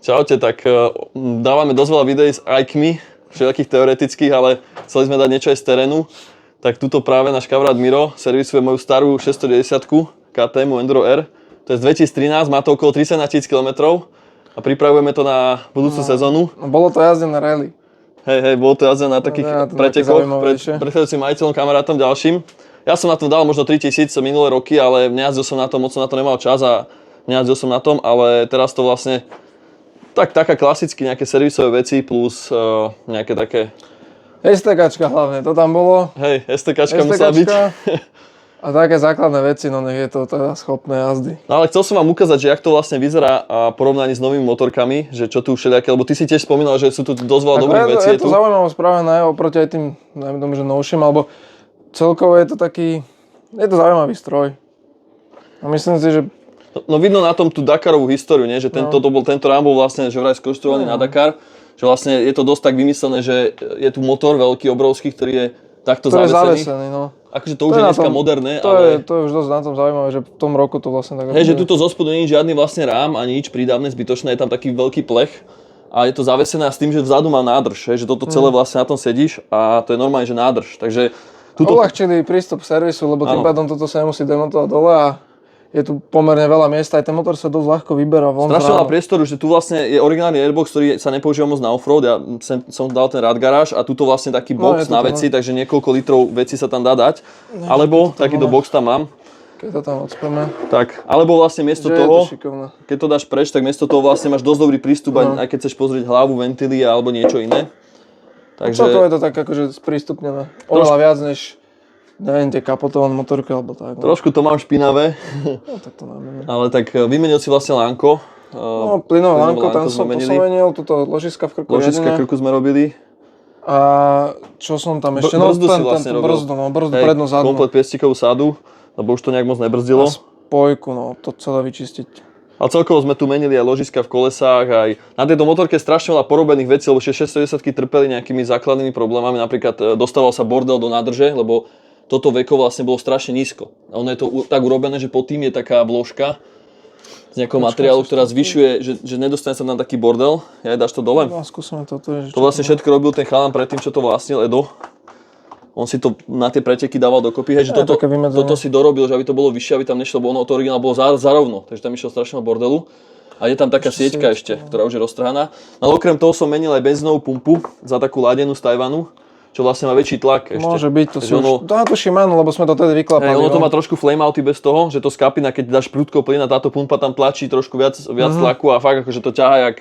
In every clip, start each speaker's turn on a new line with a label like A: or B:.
A: Čaute, tak dávame dosť veľa videí s ajkmi, všetkých teoretických, ale chceli sme dať niečo aj z terénu. Tak tuto práve náš kamarát Miro servisuje moju starú 690 KTM Enduro R. To je z 2013, má to okolo 30 000 km a pripravujeme to na budúcu sezónu.
B: Bolo to jazdené rally.
A: Hej, bolo to jazdené na takých pretekoch pred predchádzajúcim majiteľom, kamarátom ďalším. Ja som na tom dal možno 3000 minulé roky, ale nejazdil som na tom, moc som na to nemal čas a nejazdil som na tom, ale teraz to vlastne taká klasicky nejaké servisové veci plus nejaké také...
B: STKčka hlavne, to tam bolo.
A: Hej, STKčka musela byť.
B: A také základné veci, no nech je to teda schopné jazdy.
A: No ale chcel som vám ukázať, že jak to vlastne vyzerá a porovnaní s novými motorkami, že čo tu všelijaké, lebo ty si tiež spomínal, že sú tu dosť veľa dobrých vecí.
B: Je to zaujímavé spravené oproti aj tým, neviem tomu, že novším, alebo celkovo je to taký, je to zaujímavý stroj. A myslím si, že
A: no vidno na tom tú Dakarovú históriu, nie? Že tento rám bol vlastne že vraj skonštruovaný na Dakar, že vlastne je to dosť tak vymyslené, že je tu motor veľký, obrovský, ktorý je takto zavesený.
B: No.
A: Akože to už je dneska moderné,
B: ale... To je už dosť na tom zaujímavé, že v tom roku to vlastne tak...
A: Hej, že tuto zo spodu nie je žiadny vlastne rám ani nič prídavné, zbytočné, je tam taký veľký plech a je to zavesené s tým, že vzadu má nádrž, že toto celé vlastne na tom sedíš a to je normálne, že nádrž, takže...
B: Uľahčili prístup k servisu, lebo tým pádom toto sa nemusí demontovať dole a je tu pomerne veľa miesta, aj ten motor sa dosť ľahko vyberá von.
A: Strašne veľa priestoru, že tu vlastne je originálny airbox, ktorý sa nepoužíva moc na offroad, ja som dal ten Radgaráž a tuto vlastne taký box na veci, takže niekoľko litrov veci sa tam dá dať, alebo takýto box tam mám.
B: Keď to tam odspeme.
A: Tak, alebo vlastne miesto toho, keď to dáš preč, tak miesto toho vlastne máš dosť dobrý prístup, aj keď chceš pozrieť hlavu, ventily alebo niečo iné.
B: Takže to je to tak akože sprístupnené, oveľa viac než neviem, tie kapotované motorky alebo tak. No.
A: Trošku to mám špinavé,
B: no, tak to máme.
A: Ale tak vymenil si vlastne lánko.
B: No, plynové lánko, tam som menil, túto ložiska v krku.
A: Ložiska v krku sme robili.
B: A čo som tam ešte?
A: Brzdu si vlastne robil.
B: Brzdu prednú zadnú.
A: Komplet piestikovú sádu, lebo už to nejak moc nebrzdilo.
B: A spojku, no, to celé vyčistiť.
A: Ale celkovo sme tu menili aj ložiska v kolesách, aj na tejto motorke strašne veľa porobených vecí, lebo 610 trpeli nejakými základnými problémami, napríklad dostával sa bordel do nádrže, lebo toto veko vlastne bolo strašne nízko. A ono je to tak urobené, že pod tým je taká vložka z nejakého materiálu, ktorá zvyšuje, že nedostane sa tam taký bordel. Ja dáš to dole?
B: No, skúsime to.
A: To vlastne všetko robil ten chalan predtým, čo to vlastnil, Edo. On si to na tie preteky dával dokopy, hej, že toto si dorobil, že aby to bolo vyššie, aby tam nešlo, lebo ono to originál bolo zarovno, takže tam išiel strašného bordelu. A je tam taká sieťka ešte, ktorá už je roztrhaná. No okrem toho som menil aj benzínovú pumpu za takú ladenú z Tajvanu, čo vlastne má väčší tlak ešte.
B: Môže byť, to si už... Tuším áno, lebo sme to tedy vyklapali.
A: Ono to má trošku flameouty bez toho, že to skapina, keď dáš prudko plyn a táto pumpa tam tlačí trošku viac tlaku a fakt akože to ťaha jak...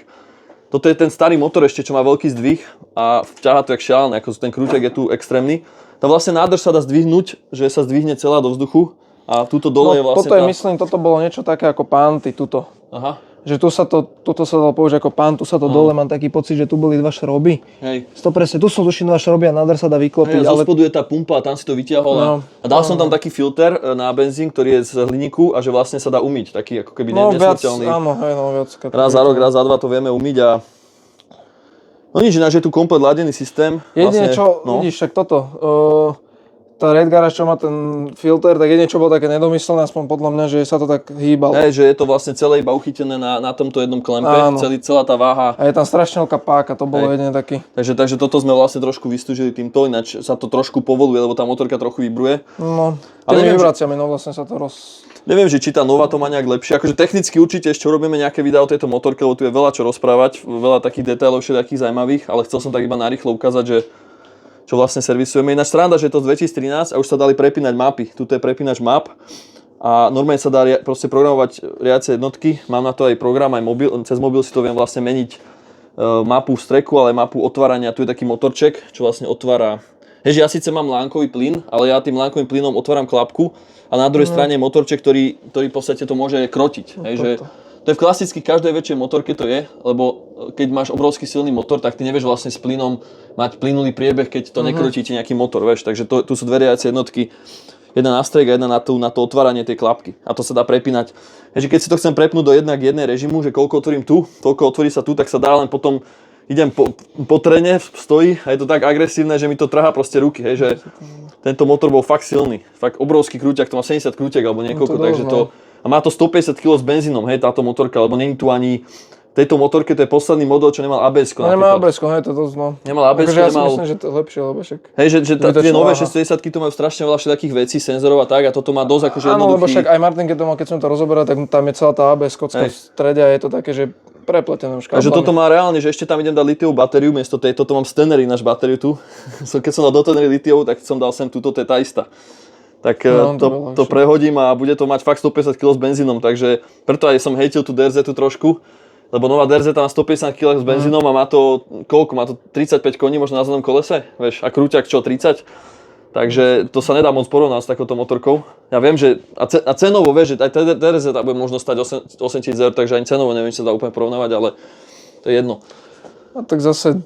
A: Toto je ten starý motor ešte, čo má veľký zdvih a ťaha to jak šialené, ako ten krútek je tu extrémny. Tá vlastne nádrž sa dá zdvihnúť, že sa zdvihne celá do vzduchu a túto dole je vlastne...
B: Toto je, myslím, toto bolo niečo také ako panty, tuto.
A: Aha.
B: Že tuto sa dalo použiť ako pán, tu sa to dole, mám taký pocit, že tu boli dva šroby.
A: Hej.
B: To presne, tu sú tuším dva šroby a nádrž sa dá vyklopiť.
A: Zo spodu je tá pumpa a tam si to vytiahol a dal som tam taký filter na benzín, ktorý je z hliníku a že vlastne sa dá umyť, taký ako keby nesmrteľný.
B: Viac.
A: Raz za rok, raz za dva to vieme umyť a... No nič, ináč je tu komplet ladený systém.
B: Jedine čo, vidíš, však toto... Tá Radgaráž, čo má ten filter, tak jedine čo bolo také nedomyslené, aspoň podľa mňa, že sa to tak hýbalo.
A: Že je to vlastne celé iba uchytené na tomto jednom klempe, celá tá váha.
B: A je tam strašne veľká páka, to bolo jedine taký.
A: Takže toto sme vlastne trošku vystúžili týmto, ináč sa to trošku povoluje, lebo tá motorka trochu vibruje.
B: No, tými vibráciami, no vlastne sa to
A: Neviem, že či tá nová to má nejak lepšie. Akože technicky určite ešte urobíme nejaké videá o tejto motorke, lebo tu je veľa čo rozprávať, veľa takých detailov všelijakých zaujímavých, ale chcel som tak iba narýchlo ukázať, že čo vlastne servisujeme. Ináč sranda, že je to z 2013 a už sa dali prepínať mapy. Tuto je prepínač map a normálne sa dá proste programovať riadiace jednotky. Mám na to aj program, aj mobil. Cez mobil si to viem vlastne meniť mapu streku, ale mapu otvárania. Tu je taký motorček, čo vlastne otvára. Heže ja síce mám lánkový plyn, ale ja tým lánkovým plynom otváram klapku a na druhej strane je motorček, ktorý v podstate to môže krotiť. To je v klasicky každej väčšej motorke to je, lebo keď máš obrovský silný motor, tak ty nevieš vlastne s plynom mať plynulý priebeh, keď to nekrotíte nejaký motor, vieš. Takže tu sú dve riadiace jednotky, jedna na strek a jedna na to otváranie tej klapky. A to sa dá prepínať. Takže keď si to chcem prepnúť do jednak jednej režimu, že koľko otvorím tu, toľko otvorí sa tu, tak sa dá, len potom idem po tréne, stojí a je to tak agresívne, že mi to trhá proste ruky, hej, že tento motor bol fakt silný, fakt obrovský krúťak, to má 70 krúťak alebo niekoľko, takže to... A má to 150 kg s benzínom, hej, táto motorka, lebo není tu ani tejto motorke to je posledný model, čo nemal ABS-ko.
B: No nemá ABS-ko, hej, to dosť, no.
A: Nemal ABS-ko,
B: Akože ja si
A: nemal...
B: myslím, že to je lepšie, lebo však...
A: Hej, že tie
B: Zbytočná
A: nové
B: váha.
A: 610-ky to majú strašne veľa všetkých vecí, senzorov a tak, a toto má dosť akože
B: Áno, lebo
A: jednoduchý...
B: však aj Martin, keď som to rozoberal, tak tam je celá tá ABS kocka v strede a je to také, že prepletené už
A: Takže
B: káblami.
A: toto má reálne, že ešte tam idem dať litiovú batériu, miesto tej, toto mám z Tenery, náš batériu tu. Keď som dal do Tenery litiovú, tak som dal sem túto, to je tá istá. Tak
B: No,
A: to prehodím a bude to mať fakt 150 kg s benzínom, takže preto aj som hejtil tú DRZ trošku, lebo nová DRZ má 150 kg s benzínom a má to, koľko? Má to 35 koní možno na zadnom kolese, vieš, a krúťak čo, 30? Takže to sa nedá moc porovnať s takouto motorkou. Ja viem, že a cenovo, vieš, že aj DRZ bude možno stať 8 000 eur, takže ani cenovo neviem, či sa dá úplne porovnávať, ale to je jedno.
B: A tak zase...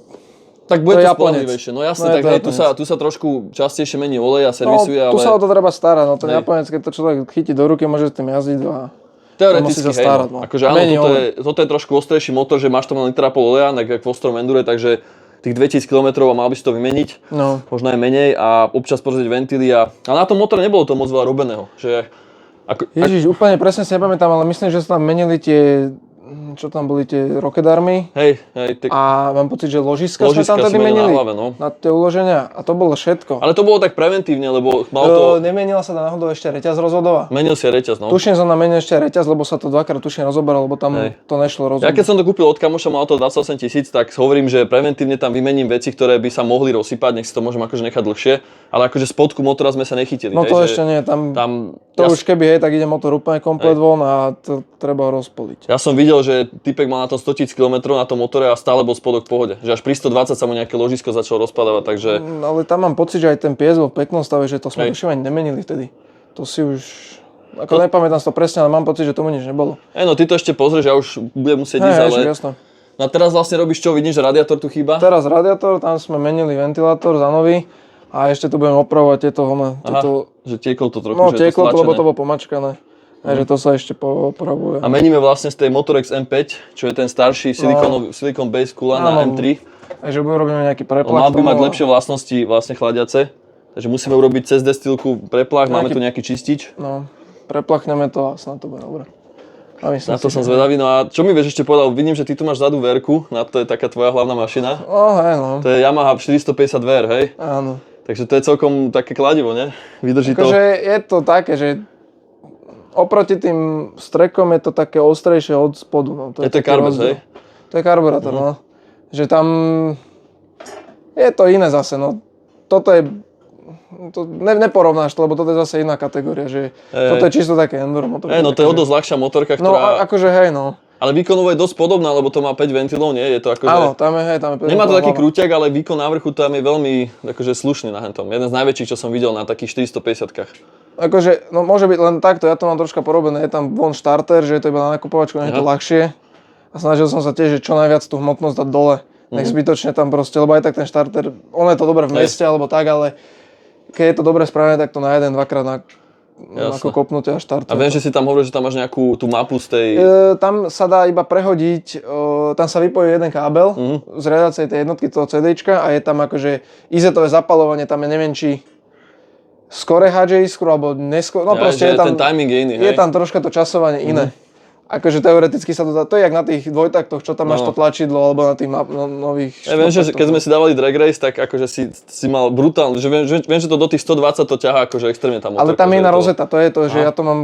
A: Tak bude
B: To je
A: to
B: Japonec.
A: spolahlivejšie, no jasne,
B: No je
A: tak
B: to
A: hej,
B: Japonec.
A: tu sa trošku častejšie mení olej a servisuje,
B: tu
A: ale
B: sa o to treba starať, no ten
A: Hej.
B: Japonec, keď to človek chytí do ruky, môže s tým jazdiť a...
A: teoreticky
B: musí sa
A: hej,
B: starať,
A: no.
B: no.
A: Akože áno,
B: Mení
A: toto je trošku ostrejší motor, že máš tam len litra pol oleja, tak v ostrom endure, takže tých 2000 km a mal by si to vymeniť,
B: No.
A: možno aj menej a občas pozrieť ventily a na tom motore nebolo to moc veľa robeného, že
B: Ježiš, úplne presne si nepamätám, ale myslím, že sa tam menili tie, čo tam boli tie Rocket Army
A: hej,
B: a mám pocit, že ložiska sme tam
A: ložiska si
B: tedy
A: menil na
B: menili
A: hlave, no.
B: na tie uloženia a to bolo všetko.
A: Ale to bolo tak preventívne, lebo mal to,
B: Nemenila sa tam náhodou ešte reťaz rozvodová?
A: menil si reťaz, no.
B: Tuším som tam menil ešte reťaz, lebo sa to dvakrát tuším rozoberal, lebo tam
A: Hej.
B: to nešlo
A: Ja
B: rozhodnúť.
A: keď som to kúpil od kamoša, mal to 28 000, tak hovorím, že preventívne tam vymením veci, ktoré by sa mohli rozsypať, nech si to môžem akože nechať dlhšie, ale akože spodku motora sme sa nechytili.
B: No
A: hej,
B: to
A: že
B: ešte nie, tam
A: ja,
B: už keby tak ide motor úplne komplet von a to treba rozpoliť.
A: ja som videl, že typek mal na tom 100 000 km na tom motore a stále bol spodok v pohode. Že až pri 120 sa mu nejaké ložisko začalo rozpadávať, takže
B: Ale tam mám pocit, že aj ten pies bol v peknom stave, že to sme
A: Hej.
B: tuším ani nemenili vtedy. To si už... Ako nepamätám si to presne, ale mám pocit, že tomu nič nebolo.
A: no ty to ešte pozrieš, ja už budem musieť ísť, ale...
B: Hej, jasno.
A: No a teraz vlastne robíš čo? Vidíš, že radiátor tu chýba?
B: Teraz radiátor, tam sme menili ventilátor za nový a ešte tu budem opravovať tieto...
A: Že tieklo to trochu,
B: No
A: že je
B: tieklo to, lebo
A: stlačené.
B: to bolo pomačkané. Že to sa ešte poopravuje.
A: A meníme vlastne z tej Motorex M5, čo je ten starší silicon base coolant na
B: Áno.
A: M3.
B: Takže robíme nejaký
A: On
B: preplach.
A: mal by mať
B: tomu.
A: lepšie vlastnosti vlastne chladiace. Takže musíme urobiť cez destilku preplach, máme tu nejaký čistič.
B: No, preplachneme to a snad to bude dobré. A myslím
A: Na to
B: si,
A: som
B: že-
A: zvedavý. No a čo mi vieš ešte povedal? Vidím, že ty tu máš vzadu verku, na to je taká tvoja hlavná mašina.
B: Hej, no.
A: To je Yamaha 450 VR, hej?
B: Áno.
A: Takže to je celkom také kladivo, ne? Vydrží to.
B: Akože je to také, že oproti tým strekom je to také ostrejšie od spodu. No.
A: Je to
B: taký
A: Carbes,
B: rozdiel.
A: hej?
B: To je karburátor, no. Že tam je to iné zase, no. Toto je... To neporovnáš to, lebo toto je zase iná kategória, že toto je čisto také enduro motor.
A: No to je o dosť ľahšia motorka,
B: No
A: ktorá...
B: akože hej, no.
A: Ale výkonovo je dosť podobná, lebo to má 5 ventilov, nie? Je to akože...
B: Áno, tam je
A: Nemá to taký
B: hlava.
A: krúťak, ale výkon na vrchu tam je veľmi akože slušný na hentom. Jeden z najväčších, čo som videl na takých 450-kách.
B: Akože, no môže byť len takto, ja to mám troška porobené, je tam von štarter, že je to iba na nakupovačku, nie je to ľahšie. A snažil som sa tiež, že čo najviac tú hmotnosť dať dole. Nech zbytočne tam proste, lebo aj tak ten štarter, on je to dobre v meste alebo tak, ale keď je to dobre spravené, tak to na jeden, dvakrát ako kopnutie a štarter.
A: A viem, že si tam hovoril, že tam máš nejakú tú mapu z tej...
B: Tam sa dá iba prehodiť, tam sa vypojí jeden kábel z riadacej tej jednotky toho CDčka a je tam akože izetové zapalovanie, tam je neviem či skore hádže iskru alebo neskôr, no proste je tam,
A: ten timing je iný,
B: je
A: hej?
B: tam troška to časovanie iné. Akože teoreticky sa to dá, to je jak na tých dvojtaktoch, čo tam máš to tlačidlo alebo na tých nových...
A: Ja viem, že keď sme si dávali drag race, tak akože si mal brutálne, že viem, že to do tých 120 to ťahá akože extrémne tá motorka.
B: Ale tam je
A: že
B: iná
A: to-
B: rozeta, to je to, že ja to mám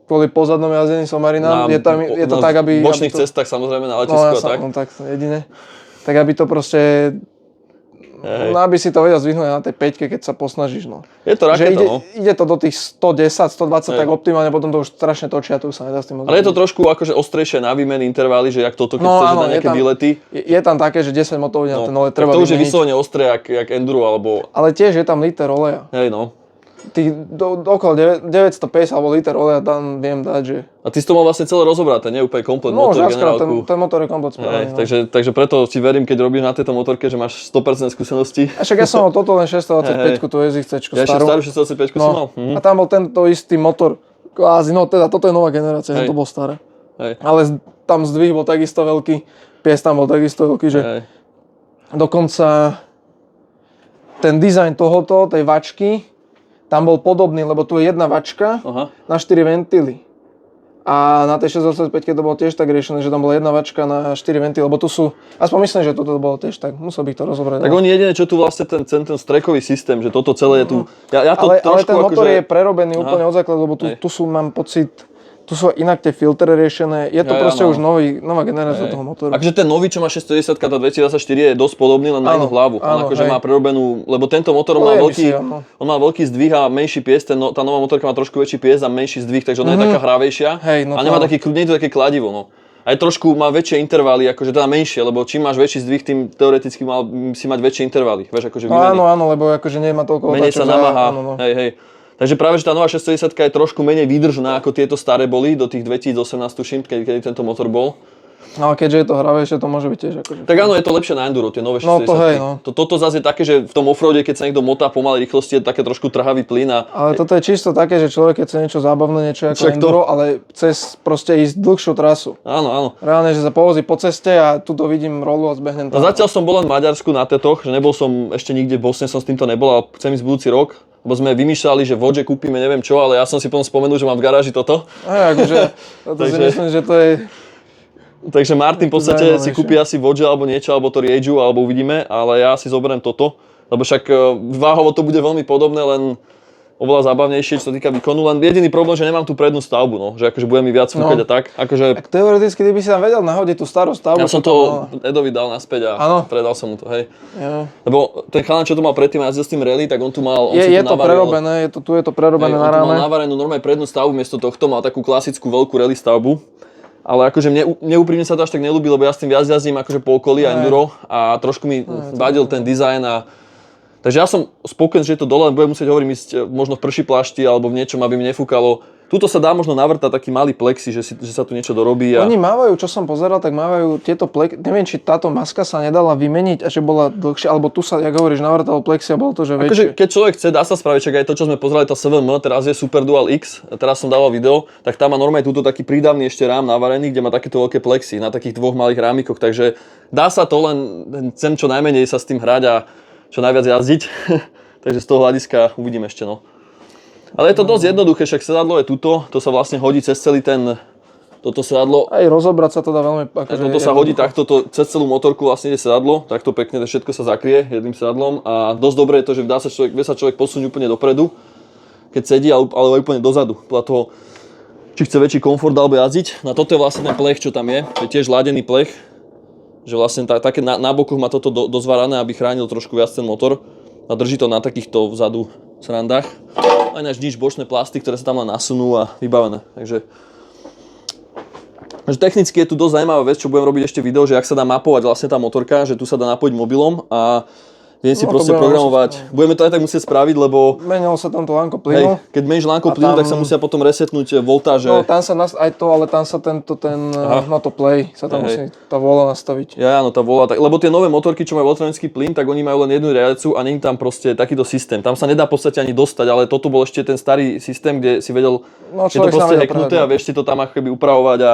B: kvôli pozadnom jazdení Somarina, je to tak, aby...
A: Na bočných
B: aby to,
A: cestách samozrejme na
B: no,
A: letisku a tak.
B: no tak jedine. Tak aby to proste... No aby si to vedel zvyhnúť na tej 5, keď sa posnažíš, no.
A: Je to
B: Že
A: raketa, no.
B: ide to do tých 110, 120
A: Hej.
B: tak optimálne, potom to už strašne točia, to už sa nedá s tým
A: Ale je to trošku akože ostrejšie na výmeny intervály, že jak toto, keď
B: No,
A: chceš
B: áno,
A: na nejaké
B: je tam-
A: výlety.
B: Je tam také, že 10 motov na ten olej
A: tak
B: treba
A: to už je
B: vymeniť.
A: vyslovene ostré, jak enduro, alebo...
B: Ale tiež je tam liter oleja.
A: Hej, no.
B: Okolo 950 alebo liter oleja tam viem dať, že...
A: A ty si to mal vlastne celé rozobraté, nie úplne komplet
B: No už
A: motor,
B: viackrát
A: generálku.
B: ten motor je komplet
A: Hej,
B: spravený. No.
A: takže preto ti verím, keď robíš na tejto motorke, že máš 100% skúsenosti.
B: A však ja som mal toto len 625, tú SXC
A: Ja ešte
B: starú.
A: starú 625 si mal.
B: No. A tam bol tento istý motor, kvázi, no teda toto je nová generácia,
A: Hej.
B: to bol staré.
A: Hej.
B: Ale tam zdvih bol takisto veľký, pies tam bol takisto veľký, že
A: Hej.
B: dokonca ten dizajn tohoto, tej vačky, tam bol podobný, lebo tu je jedna vačka
A: Aha.
B: na 4 ventily. A na tej 625 to bolo tiež tak riešené, že tam bola jedna vačka na 4 venty, lebo tu sú, aspoň myslím, že toto bolo tiež tak, musel bych to rozobrať.
A: Tak oni jediné, čo tu vlastne ten strekový systém, že toto celé je tu... Ja to
B: ale
A: trošku
B: ten motor
A: akože...
B: je prerobený úplne od základu, lebo tu sú, mám pocit, tu sú inak tie filtre riešené, je to proste už nová generácia toho motoru.
A: Akože ten nový, čo má 610, tá 2024 je dosť podobný, len na inú hlavu. On akože má prerobenú, lebo tento motor má veľký zdvih a menší pies, tá nová motorka má trošku väčší pies a menší zdvih, takže ona je taká hravejšia a nemá taký krúd, nie je to také kladivo, no. Aj trošku má väčšie intervaly, akože teda menšie, lebo čím máš väčší zdvih, tým teoreticky mal si mať väčšie intervaly, vieš, akože vymeny.
B: Áno, lebo akože nemá toľko otáčok.
A: Menej sa namáha, hej. Takže práve, že tá nová 610 je trošku menej výdržná, ako tieto staré boli, do tých 2018 tuším, kedy tento motor bol.
B: No a keďže je to hravejšie, to môže byť tiež akože...
A: Tak áno, je to lepšie na enduro, tie nové 610.
B: No to hej, no.
A: Toto zase je také, že v tom offroade, keď sa niekto motá pomalej rýchlosti, je také trošku trhavý plyn a...
B: Ale toto je čisto také, že človek, keď chce niečo zábavné, niečo ako enduro, ale chce proste ísť dlhšiu trasu.
A: Áno.
B: Reálne, že sa povozí po ceste a tuto vidím rolu a zbehnem tam.
A: Zatiaľ som bol len v Maďarsku na tetoch, že nebol som ešte nikde v Bosne, som s týmto nebol, ale chcem ísť budúci rok. Lebo sme vymýšľali, že v Vodže kúpime neviem čo, ale ja som si potom spomenul, že mám v garáži toto.
B: Akože, toto si myslím, že to je...
A: Takže Martin v podstate si kúpi asi Vodže alebo niečo, alebo to Riedžu, alebo uvidíme, ale ja si zoberiem toto. Lebo však váhovo to bude veľmi podobné, len oveľa zábavnejšie, čo sa týka výkonu. Len jediný problém, že nemám tú prednú stavbu, no. Že akože bude mi viac fúkať a tak. Akože...
B: Tak teoreticky, ty by si tam vedel nahodiť tú starú stavbu.
A: Ja som to Edovi dal naspäť a predal som mu to, hej.
B: Ja.
A: Lebo ten chalan, čo to mal predtým jazdil s tým rally, tak on tu mal...
B: Je to prerobené, tu je to prerobené na ráne.
A: On tu mal navarenú normálne prednú stavbu, miesto tohto mal takú klasickú veľkú rally stavbu. Ale akože mne úprimne sa to až tak nelúbi, lebo ja s tým viac jazdím akože po okolí a enduro a trošku mi vadil ten dizajn a... Takže ja som spokojný, že je to dole, budem musieť hovorím ísť možno v prší plášti alebo v niečom, aby mi nefúkalo. Tuto sa dá možno navrtať taký malý plexi, že sa tu niečo dorobí. A...
B: Oni mávajú, čo som pozeral, tak mávajú tieto plexi. Neviem, či táto maska sa nedala vymeniť a že bola dlhšia, alebo tu sa, jak hovoríš, navrtalo plexi a bolo to, že väčšie.
A: Akože keď človek chce, dá sa spraviť, čak aj to, čo sme pozerali, tá SVM, teraz je Super Dual X, teraz som dával video, tak tam má normálne túto taký prídavný ešte rám navarený, kde má takéto veľké plexi na takých dvoch malých rámikoch, takže dá sa to, len chcem čo najmenej sa s tým hrať a čo najviac jazdiť. Takže z toho hľadiska uvidím ešte, no. Ale je to dosť jednoduché, však sedadlo je tuto, to sa vlastne hodí cez celý toto sedadlo.
B: Aj rozobrať sa to dá veľmi... Akože
A: toto sa hodí takto, cez celú motorku vlastne ide sedadlo, takto pekne, to všetko sa zakrie jedným sedadlom a dosť dobré je to, že vie sa človek posunúť úplne dopredu, keď sedí, ale aj úplne dozadu, podľa toho, či chce väčší komfort alebo jazdiť. No toto je vlastne ten plech, čo tam je tiež ladený plech, že vlastne také na bokoch má toto dozvarané, aby chránil trošku viac ten motor. A drží to na takýchto vzadu srandách. Aj náš nič bočné plasty, ktoré sa tam len nasunú a vybavené. Takže technicky je tu dosť zaujímavá vec, čo budem robiť ešte video, že ak sa dá mapovať vlastne tá motorka, že tu sa dá napojiť mobilom a viem si proste programovať. Budeme to aj tak musieť spraviť, lebo... Menilo
B: sa tam to lánko plynu.
A: Keď meníš lánko plynu, tak sa musia potom resetnúť voltáže.
B: No tam sa aj to, ale tam sa to play sa tam musí tá vôľa nastaviť.
A: Ja, áno, tá vôľa, lebo tie nové motorky, čo majú elektronický plyn, tak oni majú len jednu riadiacu a nie je tam proste takýto systém. Tam sa nedá v podstate ani dostať, ale toto bol ešte ten starý systém, kde si vedel, je to proste hacknuté a vieš si to tam ako keby upravovať a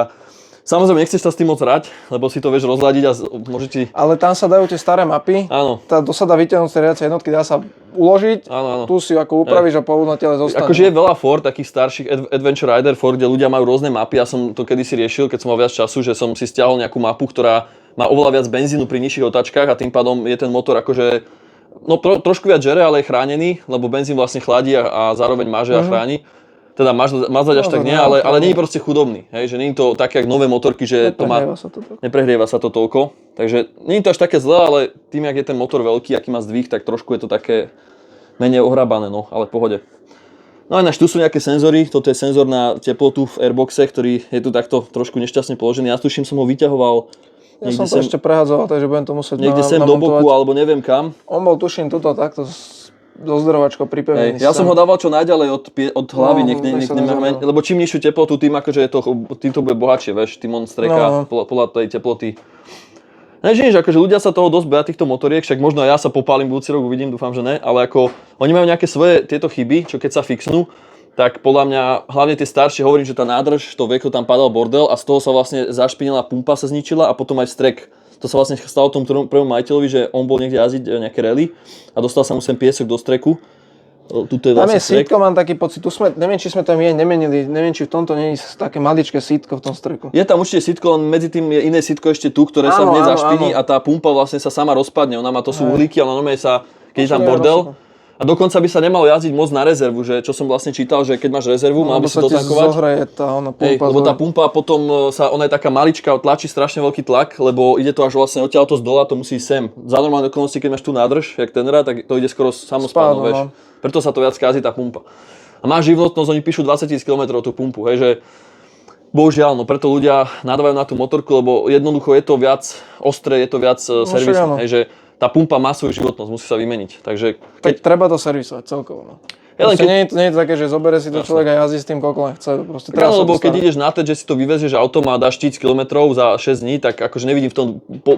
A: samozrejme, nechceš sa s tým moc hrať, lebo si to vieš rozladiť a môže ti...
B: Ale tam sa dajú tie staré mapy.
A: Áno.
B: To sa dá vytiahnuť z riadiacej jednotky, dá sa uložiť.
A: Áno.
B: Tu si ako upravíš a po na tele zostane.
A: Akože je veľa for, takých starších Adventure Rider for, kde ľudia majú rôzne mapy. Ja som to kedysi riešil, keď som mal viac času, že som si stiahol nejakú mapu, ktorá má oveľa viac benzínu pri nižších otáčkach a tým pádom je ten motor akože... No trošku viac žere, ale je chránený, lebo benzín vlastne chladí a zároveň maže a chráni. Teda mazať až tak nie, ale nie je proste chudobný. Hej, že nie je to také, jak nové motorky, že neprehrieva sa to toľko. Takže nie je to až také zlé, ale tým, jak je ten motor veľký, aký má zdvih, tak trošku je to také menej ohrabané, no, ale v pohode. No a tu sú nejaké senzory, toto je senzor na teplotu v airboxe, ktorý je tu takto trošku nešťastne položený. Ja tuším, som ho vyťahoval.
B: Ja som to ešte prehádzoval, takže budem to musieť
A: niekde sem do boku, alebo neviem kam.
B: On bol tuším tuto takto so zdrovačkou pripevený.
A: Ja som ho dával čo najďalej od hlavy, lebo čím nižšiu teplotu, tým akože tým to bude bohatšie, vieš, tým on streká podľa tej teploty. Než akože ľudia sa toho dosť boja týchto motoriek, však možno ja sa popálim budúci rok, uvidím, dúfam, že ne, ale ako oni majú nejaké svoje tieto chyby, čo keď sa fixnú, tak podľa mňa, hlavne tie staršie, hovorím, že tá nádrž, to veko tam padal bordel a z toho sa vlastne zašpinila pumpa, sa zničila a potom aj strek. To sa vlastne stalo tomu prvému majiteľovi, že on bol niekde jazdiť nejaké rally a dostal sa mu sem piesok do streku Tuto je
B: Tam
A: vlastne
B: je sítko, mám taký pocit, neviem, či sme tam nemenili, neviem, či v tomto nie je také maličké sítko v tom streku.
A: Je tam určite sítko, len medzi tým je iné sítko ešte tu, ktoré sa hneď zašpiní a tá pumpa vlastne sa sama rozpadne. Ona má, to sú uhlíky, ale normálne sa, keď je tam bordel. A dokonca by sa nemalo jazdiť moc na rezervu, že čo som vlastne čítal, že keď máš rezervu, mal by si dotankovať.
B: Zohreje tá pumpa.
A: Lebo tá pumpa potom ona je taká maličká, tlačí strašne veľký tlak, lebo ide to až vlastne odtiaľto z dola, to musí sem. Za normálne okolnosti, keď máš tu nádrž, jak tenera, tak to ide skoro samospádno, vieš. Preto sa to viac kází tá pumpa. A má živnostnosť, oni píšu 20 000 km tú pumpu, hej, že bohužiaľ, no preto ľudia nadávajú na tú motorku, lebo jednoducho je to viac ostré, je to viac servisné, hej, že tá pumpa má svoju životnosť, musí sa vymeniť. Takže
B: tak treba to servisovať celkovo. No. Nie je to také, že zobere si to človek a jazdí s tým, koľko len chce.
A: Lebo keď ideš na to, že si to vyvezieš autom a dáš 1000 km za 6 dní, tak akože nevidím v tom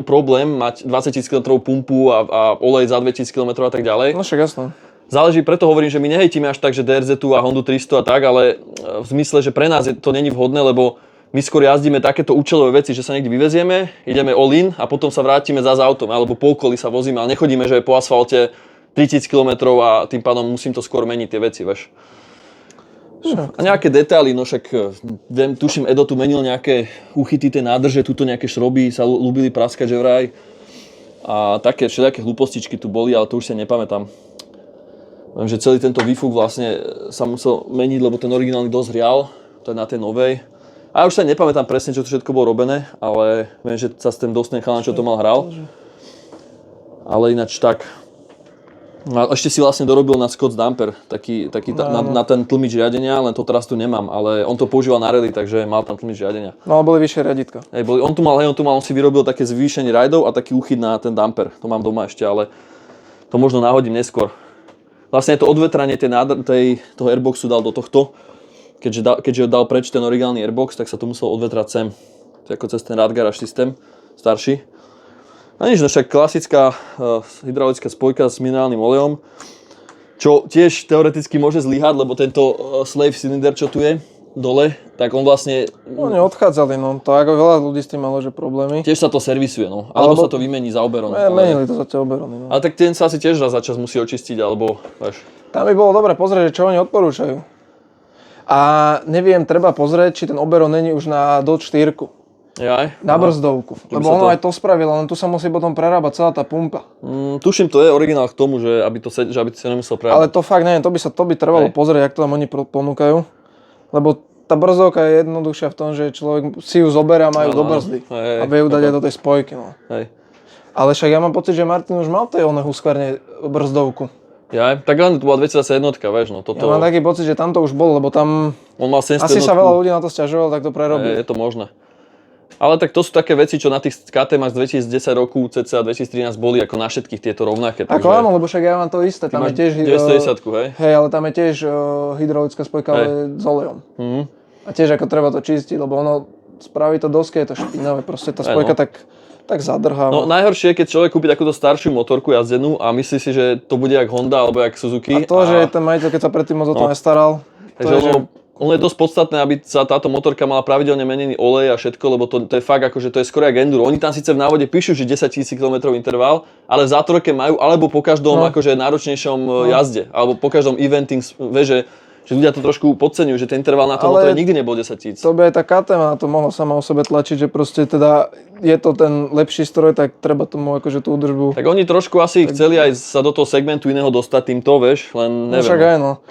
A: problém mať 20 000 km pumpu a olej za 2000 km a tak ďalej.
B: No však jasno.
A: Záleží, preto hovorím, že my nehejtíme až tak, že DRZ-tu a Hondu 300 a tak, ale v zmysle, že pre nás to není vhodné, lebo my skôr jazdíme takéto účelové veci, že sa niekde vyvezieme, ideme all-in a potom sa vrátime zás autom, alebo po okolí sa vozíme, ale nechodíme, že po asfalte 3000 km a tým pádom musím to skôr meniť tie veci, vieš. A nejaké detaily, no však tuším, Edo tu menil nejaké uchyty, tie nádrže, tuto nejaké šroby sa ľúbili praskať, že vraj. A také všelijaké hlúpostičky tu boli, ale to už si nepamätám. Viem, že celý tento výfuk vlastne sa musel meniť, lebo ten originálny dosť rial, to je na tej novej. A ja už sa nepamätám presne, čo to všetko bolo robené, ale viem, že sa s tým dosť ten chalan, čo to mal, hral. Ale ináč tak. A ešte si vlastne dorobil na Scotts Damper, na ten tlmič riadenia, len to teraz tu nemám, ale on to používal na rally, takže mal tam tlmič riadenia.
B: No ale boli vyššie riaditka.
A: On si vyrobil také zvýšenie rajdov a taký uchyt na ten damper. To mám doma ešte, ale to možno náhodím neskôr. Vlastne to odvetranie toho airboxu dal do tohto. Keďže ho dal preč ten originálny airbox, tak sa to muselo odvetrať sem. To je ako cez ten Radgarage systém, starší. A nič, no však klasická hydraulická spojka s minerálnym olejom, čo tiež teoreticky môže zlyhať, lebo tento slave cylinder, čo tu je dole, tak on vlastne...
B: No neodchádzali, no to ako veľa ľudí s tým malo, že problémy.
A: Tiež sa to servisuje, no. Alebo sa to vymení za oberon.
B: Menili to zatiaľ oberony, no.
A: Ale tak ten sa asi tiež raz za čas musí očistiť, alebo... Vieš.
B: Tam by bolo dobre pozrieť, čo oni odporúčajú. A neviem, treba pozrieť, či ten oberon není už na DOT 4. Na brzdovku. Lebo ono aj to spravilo, len tu sa musí potom prerábať celá tá pumpa.
A: Tuším, to je originál k tomu, že aby ty sa nemusel prerábať.
B: Ale to fakt neviem, to by trebalo pozrieť, jak to tam oni ponúkajú. Lebo tá brzdovka je jednoduchšia v tom, že človek si ju zoberie a majú do brzdy. A vie ju dať aj do tej spojky. No. Ale však ja mám pocit, že Martin už mal tej Husqvarne brzdovku.
A: Tak len to bola 221, vieš, no toto...
B: Ja mám taký pocit, že tam to už bol, lebo tam...
A: On mal 701.
B: Asi sa veľa ľudí na to sťažovalo, tak to prerobil.
A: Je to možné. Ale tak to sú také veci, čo na tých KTM z 2010 roku, cca 2013 boli ako na všetkých tieto rovnaké.
B: Ako áno, lebo však ja mám to isté. Tam je tiež...
A: 910, hej?
B: Hej, ale tam je tiež hydraulická spojka s olejom. A tiež ako treba to čistiť, lebo ono spraví to dosky, je to špinavé, proste tá spojka tak zadrhá.
A: No najhoršie je, keď človek kúpi takúto staršiu motorku jazdenú a myslí si, že to bude jak Honda alebo jak Suzuki.
B: A to, že ten majiteľ, keď sa predtým moc o to nestaral.
A: Ono je dosť podstatné, aby sa táto motorka mala pravidelne menený olej a všetko, lebo to je fakt akože to je skoro jak enduro. Oni tam síce v návode píšu, že 10 000 km interval, ale v zátvorke majú alebo po každom akože náročnejšom jazde, alebo po každom eventing, vieš, že ľudia to trošku podceňujú, že ten interval na tom motore nikdy nebol 10 000.
B: To by aj tá KTM na to mohla sama o sebe tlačiť, že proste teda je to ten lepší stroj, tak treba tomu akože tú údržbu.
A: Tak oni trošku asi chceli aj sa do toho segmentu iného dostať týmto, vieš, len neviem.
B: Však aj no.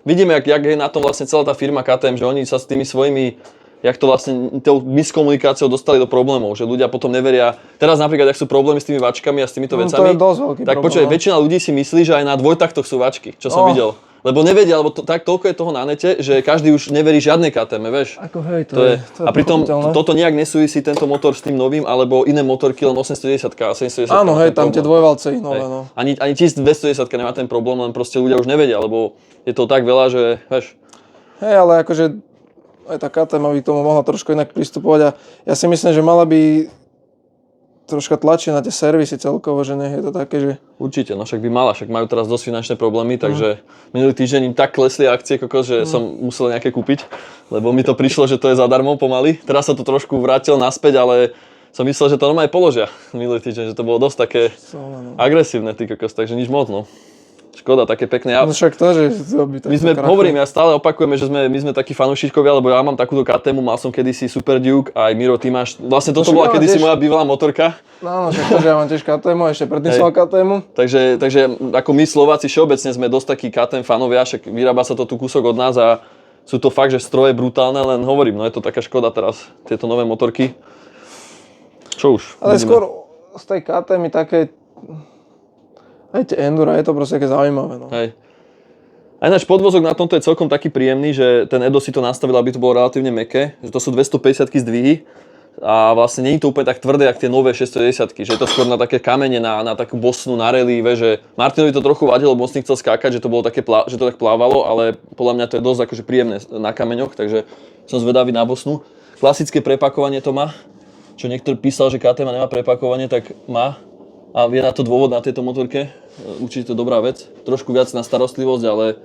A: Vidíme, jak je na tom vlastne celá tá firma KTM, že oni sa s tými svojimi, jak to vlastne tou miskomunikáciou dostali do problémov, že ľudia potom neveria. Teraz napríklad, ak sú problémy s tými váčkami a s týmito vecami,
B: to je dosť veľký
A: tak
B: problém,
A: počuj, väčšina ľudí si myslí, že aj na dvojtaktoch sú váčky, čo som videl. Lebo nevedia, lebo toľko je toho na nete, že každý už neverí žiadnej KTM, vieš.
B: Ako hej, to je
A: a pritom toto nejak nesúvisí tento motor s tým novým, alebo iné motorky, len 810 a 710.
B: Áno, hej, tam tie dvojvalce nové, no.
A: Ani 1210 nemá ten problém, len proste ľudia už nevedia, lebo je to tak veľa, že, vieš.
B: Hej, ale akože aj tá KTM by k tomu mohla trošku inak pristupovať a ja si myslím, že mala by troška tlačiť na tie servisy celkovo, že nie je to také, že...
A: Určite, no však by mala, však majú teraz dosť finančné problémy, takže minulý týždeň im tak klesli akcie, že som musel nejaké kúpiť, lebo mi to prišlo, že to je zadarmo pomaly. Teraz sa to trošku vrátilo naspäť, ale som myslel, že to normálne položia minulý týždeň, že to bolo dosť také agresívne, takže nič moc, no. Škoda, také pekné.
B: No však to, že to by
A: My sme, hovorím, ja stále opakujeme, že my sme takí fanúšikovia, lebo ja mám takúto KTM, mal som kedysi Super Duke, aj Miro, ty máš, vlastne toto bola kedysi moja bývalá motorka.
B: No, však to, že ja mám tiež KTM, ešte predtým som mal KTM.
A: Takže ako my Slováci všeobecne sme dosť takí KTM fanovia, však vyrába sa to tu kúsok od nás a sú to fakt, že stroje brutálne, len hovorím, no je to taká škoda teraz, tieto nové motorky. Čo už?
B: Ale
A: vidíme.
B: skôr z tej KTM také, aj tie Endura, je to proste také zaujímavé. No.
A: Hej. A ináč podvozok na tomto je celkom taký príjemný, že ten Edo si to nastavil, aby to bolo relatívne mäkké, že to sú 250-ky zdvihy a vlastne nie je to úplne tak tvrdé, jak tie nové 610-ky, že je to skôr na také kamene, na takú bosnu, na rally, že Martinovi to trochu vadilo, lebo on chcel skákať, že to bolo také, že to tak plávalo, ale podľa mňa to je dosť akože príjemné na kameňoch, takže som zvedavý na bosnu. Klasické prepakovanie to má, čo niekto písal, že KTM nemá prepakovanie, tak má a je na to dôvod na tejto motorke, určite to dobrá vec, trošku viac na starostlivosť, ale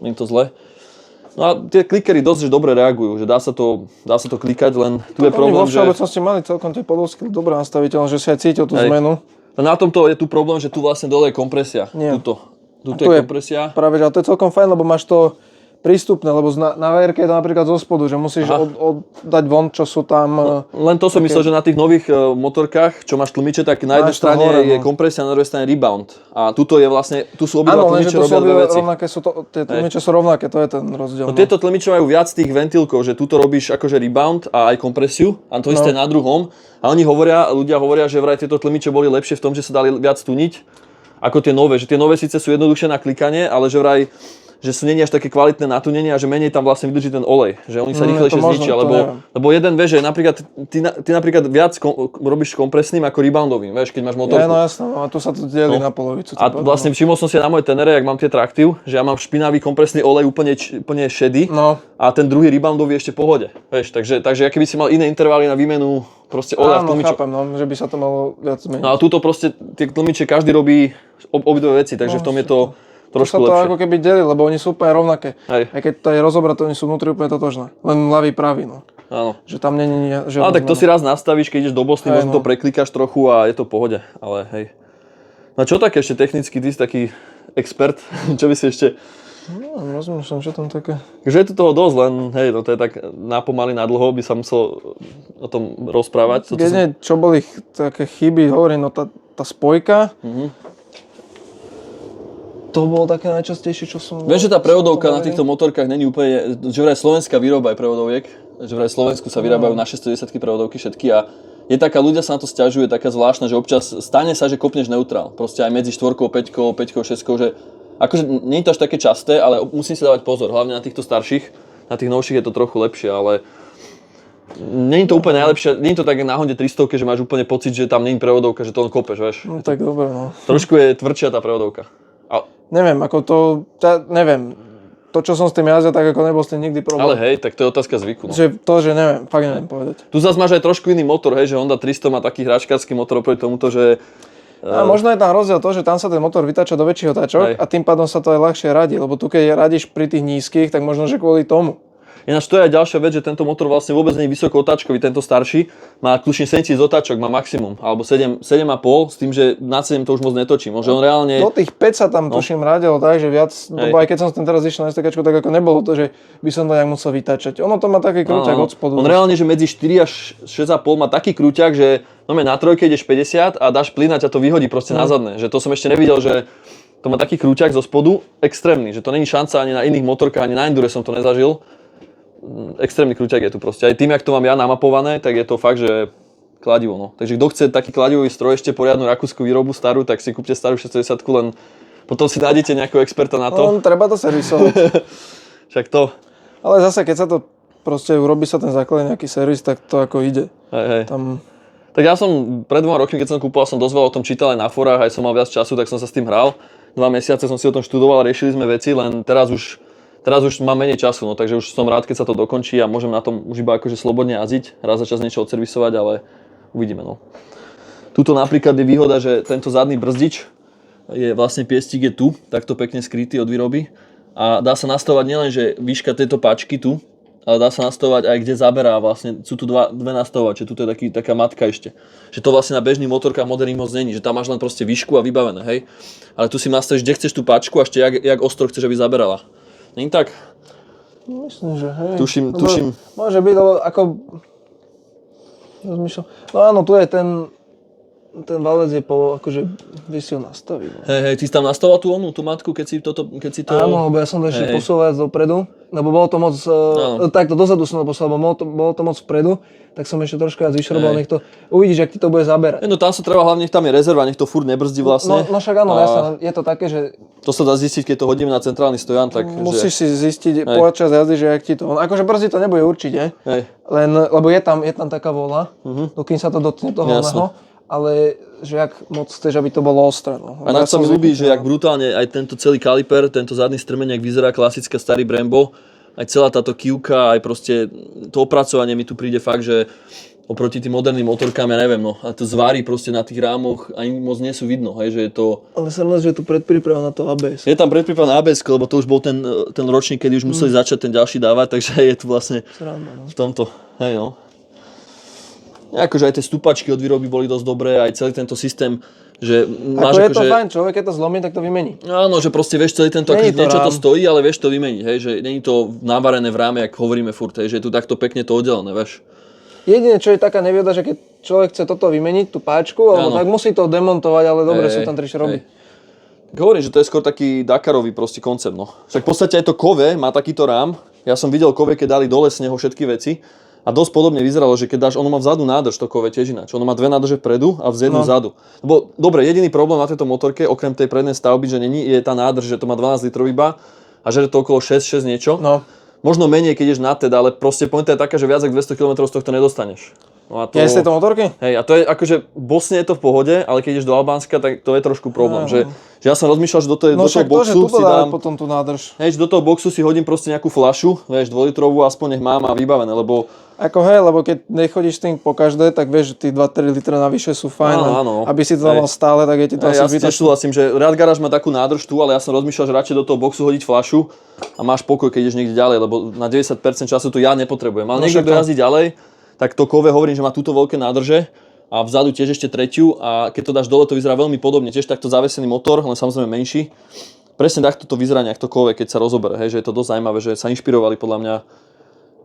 A: nie je to zle. No a tie klikery dosť že dobre reagujú, že dá sa to klikať, len tu je problém,
B: vo všeobecnosti mali celkom tie podvozky dobre nastaviteľné, že si aj cítil tú zmenu.
A: Na tomto je tu problém, že tu vlastne dole je kompresia.
B: Nie.
A: Tuto je kompresia.
B: Práve, že to je celkom fajn, lebo máš to prístupné, lebo na VR je to napríklad zo spodu, že musíš dať von, čo sú tam.
A: Len to som myslel, že na tých nových motorkách, čo máš tlmiče, tak na jednej strane je kompresia, na druhej strane rebound. A tuto je vlastne, tu sú obidva tlmiče robia dve veci.
B: Tie tlmiče sú rovnaké, to je ten rozdiel.
A: No tieto tlmiče majú viac tých ventilkov, že tuto robíš akože rebound a aj kompresiu, a to isté na druhom. A ľudia hovoria, že vraj tieto tlmiče boli lepšie v tom, že sa dali viac tuniť ako tie nové. Že tie nové síce sú jednoduchšie na klikanie, ale že vraj že sú nie až také kvalitné natunenie a že menej tam vlastne vydrží ten olej, že oni sa rýchlejšie zničia, lebo jeden vieš, že napríklad ty napríklad viac robíš kompresným ako reboundovým, vieš, keď máš motorku.
B: Ja, no jasné, a tu sa to delí na polovicu.
A: A vlastne všimol som si na mojej Tenere, jak mám tie traktív, že ja mám špinavý kompresný olej úplne šedý a ten druhý reboundový ešte v pohode, vieš, takže keby si mal iné intervaly na výmenu proste oleja v tlmičoch.
B: Chápem, že by sa to malo viac zmeniť.
A: No a túto proste tie tlmiče každý robí obidve veci, takže v tom je to trošku lepšie.
B: To ako keby delí, lebo oni sú úplne rovnaké.
A: Aj
B: keď to je rozobraté, oni sú vnútri úplne totožné. Len ľavý, pravý, no.
A: Áno.
B: Že tam nie je žiadna.
A: Ale tak to si raz nastavíš, keď ideš do Bosny, možno to preklikáš trochu a je to v pohode, ale hej. No čo také ešte technicky, ty si taký expert, čo by si ešte...
B: No, rozmýšľam, čo tam také.
A: Že je to toho dosť, len hej, no to je tak napomaly na dlho, by sa musel o tom rozprávať.
B: Čo boli také chyby, hovorím, no tá spojka, to bolo také najčastejšie, čo som...
A: Vieš, že tá prevodovka na týchto motorkách není úplne, že vraj slovenská výroba je prevodoviek, že vraj v Slovensku sa vyrábajú na 610 prevodovky všetky a je taká, ľudia sa na to sťažujú, je taká zvláštna, že občas stane sa, že kopneš neutrál, proste aj medzi 4, 5, 5, 6, že akože nie je to až také časté, ale musím si dávať pozor, hlavne na týchto starších, na tých novších je to trochu lepšie, ale nie je to úplne najlepšie, nie je to tak na Honde 300, že máš úplne pocit, že tam nie je prevodovka, že to len kopeš, vieš.
B: No tak dobre, no.
A: Trošku je tvrdšia tá prevodovka.
B: Neviem, ako neviem. To, čo som s tým jazdil, tak ako nebol s tým nikdy problém.
A: Ale hej, tak to je otázka zvyku. No.
B: Že neviem, fakt neviem povedať.
A: Tu zase máš aj trošku iný motor, hej, že Honda 300 má taký hráčkarský motor oproti tomuto, že...
B: A možno je tam rozdiel to, že tam sa ten motor vytáča do väčších otáčok a tým pádom sa to aj ľahšie radí, lebo tu keď radíš pri tých nízkych, tak možno, že kvôli tomu.
A: Ináč to je aj ďalšia vec, že tento motor vlastne vôbec nie je vysoko otáčkový, tento starší má kľúčne 7 000 otáčok, má maximum, alebo 7,5 s tým, že nad 7 to už moc netočí. Môže on reálne...
B: Do tých 5 sa tam tuším radilo tak, že viac, lebo aj keď som ten teraz išiel na STKčku, tak ako nebolo to, že by som to nejak musel vytáčať. Ono to má taký krúťak od spodu.
A: On reálne, že medzi 4 až 6,5 má taký krúťak, že na trojke ideš 50 a dáš plyn a ťa to vyhodí proste na zadné. Že to som ešte nevidel, že to má taký krúťak zo spodu extrémny, že to není šanca ani na iných motorkách, ani na Endure som to nezažil. Extrémny krúťak je tu proste. Aj tým, jak to mám ja namapované, tak je to fakt, že kladivo. No. Takže kto chce taký kladivový stroj, ešte poriadnu rakúsku výrobu starú, tak si kúpte starú 610, len potom si nájdete nejakého experta na to.
B: No, treba to servisovať.
A: Však to.
B: Ale zase, keď sa to proste urobí sa ten základ nejaký servis, tak to ako ide.
A: Hej. Tak ja som pred 2 rokmi, keď som kúpoval, som dosť veľa o tom čítal aj na forách, aj som mal viac času, tak som sa s tým hral. 2 mesiace som si o tom študoval, riešili sme veci, len teraz už mám menej času, no, takže už som rád, keď sa to dokončí a môžem na tom už iba akože slobodne jazdiť, raz za čas niečo odservisovať, ale uvidíme. No. Tuto napríklad je výhoda, že tento zadný brzdič je vlastne piestík je tu, takto pekne skrytý od výroby a dá sa nastavovať nielen, že výška tejto páčky tu, ale dá sa nastavovať aj kde zaberá vlastne. Sú tu dve nastavovače, tu je taká matka ešte. Že to vlastne na bežných motorkách moderných moc není, že tam máš len proste výšku a vybavené, hej. Ale tu si nastavíš, kde chceš tú páčku a ešte jak ostro chceš, aby zaberala. Není tak?
B: Myslím, že hej.
A: Tuším.
B: Môže byť, lebo ako... Rozmýšľam. No áno, tu je ten valec je akože by si ho nastavil.
A: Hej, ty si tam nastavoval tú matku, keď si to...
B: Áno, lebo ja som to ešte posúval dopredu, lebo bolo to moc... Takto dozadu som to poslal, lebo bolo to moc vpredu, tak som ešte troška vyšroboval, nech to... Uvidíš, ak ti to bude zaberať.
A: No tam sa treba hlavne, nech tam je rezerva, nech to furt nebrzdí vlastne.
B: No však áno, jasne, je to také, že...
A: To sa dá zistiť, keď to hodíme na centrálny stojan, tak...
B: Musíš si zistiť počas jazdy, že ak ti to... Akože brzdí to nebude určite, len, lebo je tam taká vola, dokým sa to dotkne toho oného. Ale že jak moc chceš, aby to bolo ostré. No.
A: A nám sa mi ľúbi, že jak brutálne aj tento celý kaliper, tento zadný strmeniak vyzerá klasická starý Brembo, aj celá táto kývka, aj proste to opracovanie mi tu príde fakt, že oproti tým moderným motorkám, ja neviem, no, a to zvári proste na tých rámoch ani moc nie sú vidno, hej, že je to... Ale
B: sa že je tu predpríprava na to ABS.
A: Je tam predpríprava na ABS, lebo to už bol ten ročník, kedy už museli začať ten ďalší dávať, takže je tu vlastne v tomto, hej no. Akože aj tie stupačky od výroby boli dosť dobré, aj celý tento systém, že máš
B: je to fajn, človek keď to zlomí, tak to vymení.
A: Áno, že proste vieš celý tento, akože niečo to stojí, ale vieš to vymeniť, hej, že není to navarené v ráme, ako hovoríme furt, hej, že je tu takto pekne to oddelené, vieš.
B: Jedine, čo je taká nevýhoda, že keď človek chce toto vymeniť, tú páčku, alebo tak musí to demontovať, ale dobre sú tam tri šroby.
A: Hovorím, že to je skôr taký Dakarový proste koncept, no. Však v podstate aj to Kove má takýto rám, ja som videl Kove, keď dali dole z neho všetky veci. A dosť podobne vyzeralo, že keď dáš, ono má vzadu nádrž to Kove tiež ináč. Ono má dve nádrže vpredu a jednu vzadu. Lebo dobre, jediný problém na tejto motorke, okrem tej prednej stavby, že není, je tá nádrž, že to má 12 litrov iba a že je to okolo 6 niečo.
B: No.
A: Možno menej, keď ideš na teda, ale proste pointa je taká, že viac ako 200 km z tohto nedostaneš. No a to...
B: Je z tejto motorky?
A: Hej, a to je akože v Bosne je to v pohode, ale keď ideš do Albánska, tak to je trošku problém, že ja som rozmýšľal, že do toho boxu si dám
B: potom tú nádrž.
A: Hej, že do toho boxu si hodím proste nejakú fľašu, vieš, 2-litrovú, aspoň nech mám a vybavené, lebo
B: lebo keď nechodíš s tým po každé, tak vieš, že tí 2-3 litre navyše sú fajn.
A: Áno.
B: Aby si to mal stále, tak je ti to asi zbytočné.
A: Ja súhlasím, že Rad Garage má takú nádrž tu, ale ja som rozmýšľal, že radšej do toho boxu hodiť fľašu a máš pokoj, keď ideš niekde ďalej, lebo na 90% času to ja nepotrebujem. Ale niekto, kto jazdí ďalej, tak to Kove hovorím, že má túto veľké nádrže a vzadu tiež ešte tretiu a keď to dáš dole, to vyzerá veľmi podobne. Tiež takto zavesený motor, len samozrejme menší. Presne takto to vyzerá nejak to Kove, keď sa rozoberie, hej, že je to dosť zaujímavé, že sa inšpirovali podľa mňa.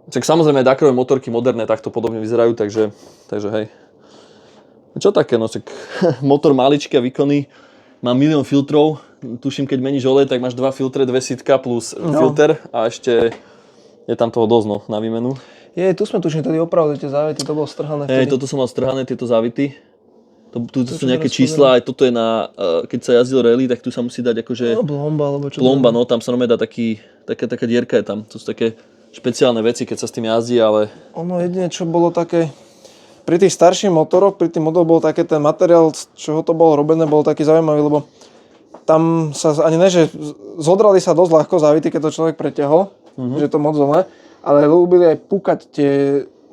A: Tak samozrejme Dakarové motorky moderné takto podobne vyzerajú, takže hej. Čo také, no tak motor maličký a výkonný, má 1 000 000 filtrov, tuším keď meníš olej, tak máš 2 filtre, 2 sitka plus filter a ešte je tam toho dosť, no, na výmenu.
B: Tu sme tuším tedy opravili tie závity, to bolo strhané vtedy.
A: Toto som mal strhané, tieto závity. Tu sú nejaké čísla, aj toto je na, keď sa jazdil rally, tak tu sa musí dať akože...
B: Plomba, alebo čo?
A: Plomba, no, tam sa dá taká dierka je tam, to sú také špeciálne veci, keď sa s tým jazdí, ale...
B: Ono jedine, čo bolo také... Pri tých starších motoroch, pri tých motoroch bol také ten materiál, z čoho to bolo robené, bol taký zaujímavý, lebo tam sa ani ne, že zodrali sa dosť ľahko závity, keď to človek preťahol, že to moc zle, ale ľúbili aj púkať tie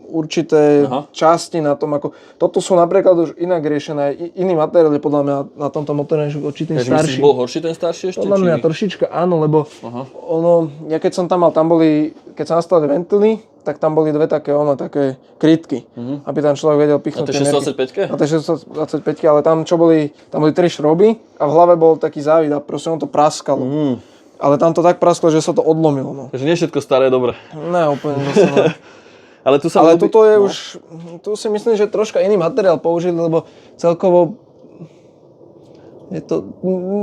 B: určité časti na tom, ako... Toto sú napríklad už inak riešené, iný materiál je podľa mňa na tomto motore než určitý starší.
A: Myslíš, bol horší ten starší ešte?
B: Podľa mňa trošička áno, lebo ja keď som tam mal, tam boli, keď sa nastavili ventily, tak tam boli dve také krytky, aby tam človek vedel pichnúť tie nerky. Na tej 625, ale tam boli 3 šroby a v hlave bol taký závid a proste on to praskalo. Ale tam to tak prasklo, že sa to odlomilo. No.
A: Takže nie všetko staré je dobré.
B: Ne, úplne nie. Ale tuto je už, tu si myslím, že troška iný materiál použili, lebo celkovo je to,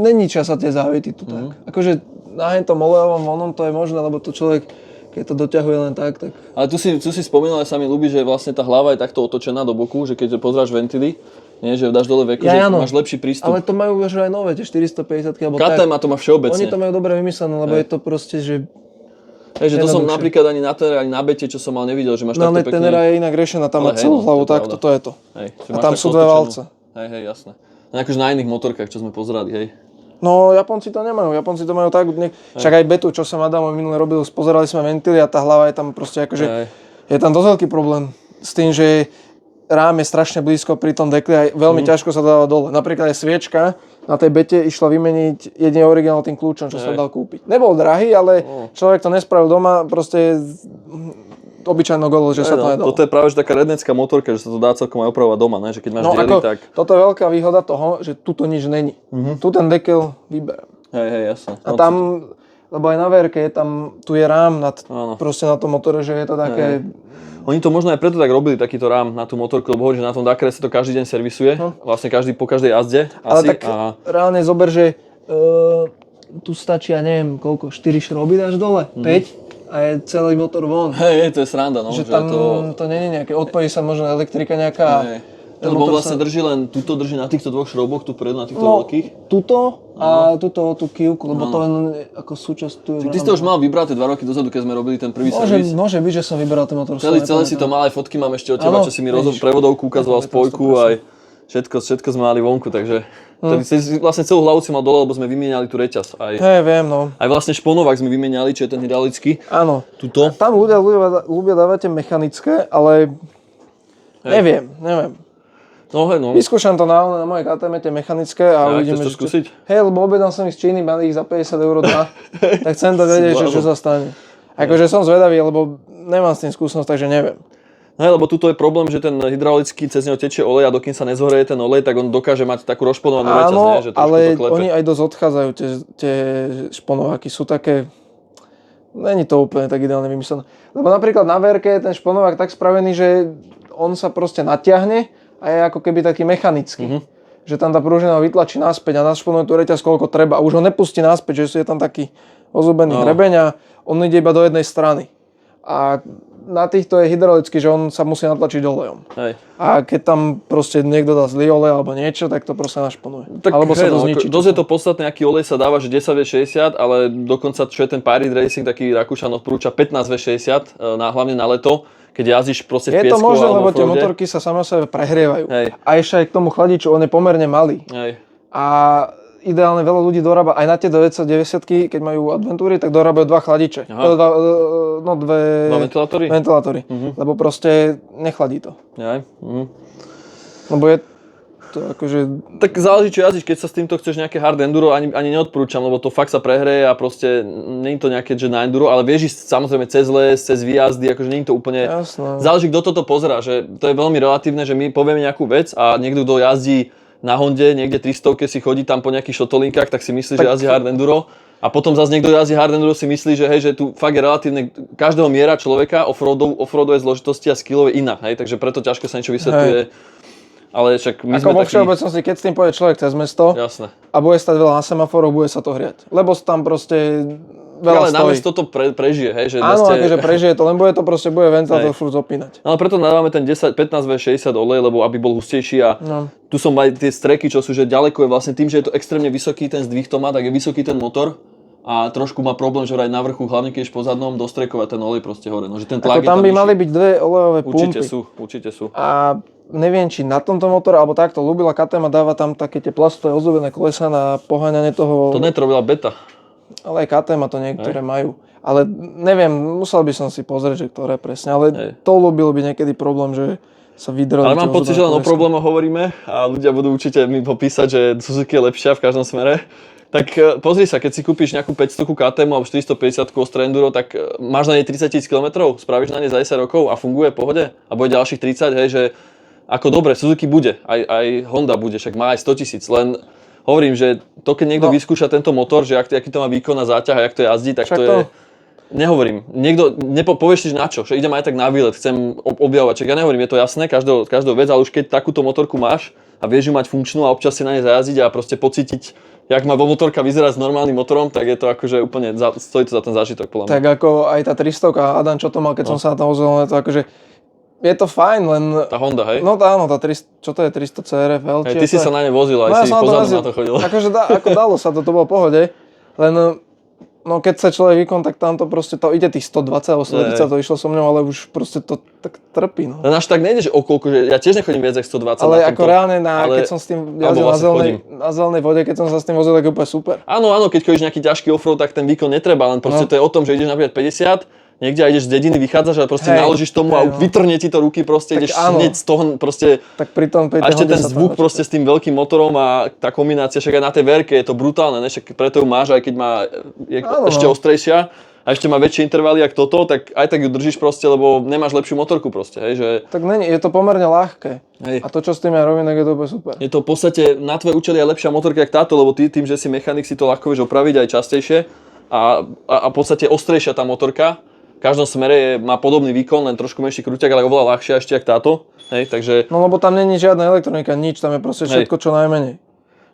B: neníčia sa tie závity tu tak. Akože na tom olejovom vonom to je možné, lebo to človek, keď to doťahuje len tak.
A: Ale tu si spomínal, aj sa mi ľúbi, že vlastne tá hlava je takto otočená do boku, že keď pozráš ventily, nie, že dáš dole veku, že máš lepší prístup.
B: Ale to majú už aj nové, tie 450 alebo
A: KTM to má všeobecne.
B: Oni to majú dobre vymyslené, lebo je to proste, že...
A: Že to som napríklad ani na Tenere, ani na Bete, čo som mal, nevidel, že máš takto pekne...
B: No ale Tenera je inak riešená, tam má celú hlavu takto, to je to. A tam sú dve valce.
A: Hej, jasné. Akože na iných motorkách, čo sme pozerali, hej.
B: No, Japonci to nemajú, Japonci to majú tak, však aj Betu, čo som Adamo minule robil, pozerali sme ventily a tá hlava je tam proste akože, je tam dosť veľký problém s tým, že rám je strašne blízko pri tom dekli a veľmi ťažko sa dáva dole. Napríklad aj sviečka na tej Bete išla vymeniť jedine originál tým kľúčom, čo sa dal kúpiť. Nebol drahý, ale človek to nespravil doma, proste obyčajnou golo, že sa to nedalo.
A: Toto je práve že taká rednecká motorka, že sa to dá celkom aj opravovať doma, ne? Že keď máš diely, tak...
B: Toto je veľká výhoda toho, že tuto nič není. Tu ten dekel vyberám.
A: Hej, jasne.
B: A tam, lebo aj na verke je tam, tu je rám proste na tom motore, že je to také...
A: Oni to možno aj preto tak robili, takýto rám na tú motorku, lebo hovorí, že na tom Dakare sa to každý deň servisuje, vlastne po každej jazde.
B: Ale tak reálne zober, že tu stačí, ja neviem, koľko, 4 šroby dáš dole, 5 a je celý motor von.
A: Hej, to je sranda, no.
B: Že tam to nie je nejaké, odpojí sa možno elektrika nejaká.
A: Lebo vlastne drží na týchto dvoch šroboch, tu predu, na týchto veľkých.
B: Tuto a tuto tú kývku, lebo to len ako súčasť tu je.
A: Ty si to už mal vybraté 2 roky dozadu, keď sme robili ten prvý servis.
B: Môže byť, že som vybral ten motor.
A: Celé si to mal, aj fotky mám ešte od teba, čo si mi prevodovku ukazoval, spojku, aj všetko sme mali vonku, takže vlastne celú hlavu si mal dole, lebo sme vymieniali tu reťaz.
B: Viem, no.
A: Aj vlastne šponovák sme vymieniali, čo je ten hydraulický.
B: Áno.
A: Tuto.
B: Tam ľudia dávate mechanické, ale neviem.
A: No.
B: Vyskúšam to na mojej KTM tie mechanické a uvidíme,
A: chceš to skúsiť?
B: Hej, lebo objednal som ich z Číny, mali ich za 50 € tak chcem to vedieť, čo sa stane. Akože som zvedavý, lebo nemám s tým skúsenosť, takže neviem.
A: No, lebo tuto je problém, že ten hydraulický, cez neho tečie olej a dokým sa nezhoreje ten olej, tak on dokáže mať takú rozponovanú reťaz, že trošku
B: ale
A: to klepe.
B: oni aj dosť odchádzajú, tie šponováky sú také... Není to úplne tak ideálne vymyslené. Lebo napríklad na verke je ten šponovák tak spravený, že on sa proste natiahne a je ako keby taký mechanický. Že tam tá pružina ho vytlačí naspäť a našponuje tú reťaz koľko treba. A už ho nepustí naspäť, že je tam taký ozubený hrebeň a on ide iba do jednej strany. A na týchto je hydraulický, že on sa musí natlačiť olejom.
A: Hej.
B: A keď tam proste niekto dá zlý olej alebo niečo, tak to proste našponuje.
A: Tak,
B: alebo sa to zničí.
A: Dosť je to podstatné, aký olej sa dáva, že 10V60, ale dokonca čo je ten Pirate Racing, taký Rakúšan odporúča 15V60, hlavne na leto, keď jazdíš proste v piesku.
B: Je to možné, lebo tie motorky sa same o sebe prehrievajú.
A: Hej.
B: A ešte aj k tomu chladiču, on je pomerne malý.
A: Hej.
B: A ideálne veľa ľudí dorába, aj na tie 990, keď majú adventúry, tak dorábajú 2 chladiče. Dve ventilátory. Lebo proste nechladí to. Lebo je to akože...
A: Tak záleží, čo jazdíš, keď sa s týmto chceš nejaké hard enduro, ani neodporúčam, lebo to fakt sa prehreje a proste nie je to nejaké, že na enduro, ale vieš ísť samozrejme cez les, cez výjazdy, akože nie je to úplne...
B: Jasné.
A: Záleží, kto toto pozerá, že to je veľmi relatívne, že my povieme nejakú vec a niekto, kto jazdí na Honde, niekde 300 si chodí tam po nejakých šotolinkách, tak si myslí, že jazdí hard enduro. A potom zase niekto jazdí hard enduro si myslí, že hej, že tu fakt je relatívne každého miera človeka, offroadové zložitosti a skillov je iná, hej, takže preto ťažko sa niečo vysvetľuje. Ale však my sme
B: vo všeobecnosti, keď s tým pôjde človek cez mesto a bude stať veľa na semaforoch, bude sa to hriať. Lebo tam proste veľa
A: stojí. Ale na mesto to prežije, hej? Že
B: áno, akože prežije to, len bude ventilátor furt zapínať.
A: No ale preto nadávame ten 15V60 olej, lebo aby bol hustejší a tu som aj tie streky, čo sú, že ďaleko je vlastne tým, že je to extrémne vysoký ten zdvih to má, tak je vysoký ten motor. A trošku má problém, že aj na vrchu, hlavne keď po zadnom, dostrekovať ten olej proste hore. No, že ten tlak
B: tam by mali byť 2 olejové pumpy.
A: Určite sú.
B: A neviem, či na tomto motore, alebo takto, ľúbila KTM a dáva tam také tie plastové ozdobené kolesa na poháňanie toho...
A: To netrobila beta.
B: Ale aj KTM to niektoré majú. Ale neviem, musel by som si pozrieť, že ktoré presne. Ale to ľúbilo by niekedy problém, že sa vydreli.
A: Ale mám pocit, že len o problémoch hovoríme a ľudia budú určite mi popísať, že Suzuki je lepšia v každom smere. Tak pozri sa, keď si kúpiš nejakú 500 KTM alebo 450 Ostra Enduro, tak máš na nej 30 000 km, spravíš na nej za 10 rokov a funguje v pohode a bude ďalších 30, hej, že ako dobre, Suzuki bude, aj Honda bude, však má aj 100 000, len hovorím, že to keď niekto vyskúša tento motor, že aký to má výkon a záťah a jak to jazdí, tak však to je... Nehovorím, niekto, povieš si, že na čo, že idem aj tak na výlet, chcem objavovať, čak ja nehovorím, je to jasné, každou vec, ale už keď takúto motorku máš a vieš ju mať funkčnú a občas si na nej zajazdiť a proste pocítiť, jak má motorka vyzerať s normálnym motorom, tak je to akože úplne, stojí to za ten zážitok, podľa mňa.
B: Tak ako aj tá 300 Adam, čo to mal, keď som sa na to vozil, to akože, je to fajn, len... Tá
A: Honda, hej?
B: No áno, tá 300, čo to je, 300 CRF,
A: Hej, ty si sa na ne vozil, aj si pozadu na to chodil.
B: Akože ako dalo sa to bolo v pohode, len... No keď sa človek výkon, tak tam to proste to ide tých 120 alebo 130, to išlo so mňou, ale už proste to tak trpí. No.
A: Len až tak nejde, že okolko, že ja tiež nechodím viac ako 120
B: ale na tomto. Ale ako reálne, keď som s tým jazdil na zelenej vode, keď som sa s tým vozil, tak je úplne super.
A: Áno, keď chodíš nejaký ťažký offroad, tak ten výkon netreba, len proste to je o tom, že ideš napríklad 50, niekde a ideš z dediny, vychádzaš a proste naložíš tomu a vytrhne ti to ruky, proste ideš hneď z toho proste...
B: Tak pri tom
A: a ešte ten zvuk proste s tým veľkým motorom a tá kombinácia, však aj na tej verke je to brutálne, ne? Však preto ju máš, aj keď je ešte ostrejšia, a ešte má väčšie intervaly ako toto, tak aj tak ju držíš proste, lebo nemáš lepšiu motorku proste, hej, že...
B: Tak není, je to pomerne ľahké.
A: Hej.
B: A to, čo s tým ja robím, tak je to úplne super.
A: Je to v podstate na tvoje účely aj lepšia motorka ako táto, lebo ty tým, že si mechanik, si to ľahko vieš opraviť aj častejšie a v podstate ostrejšia tá motorka. V každom smere má podobný výkon, len trošku menší krúťak, ale oveľa ľahšia ešte ako táto. Hej, takže...
B: No lebo tam není žiadna elektronika, nič, tam je proste všetko čo najmenej.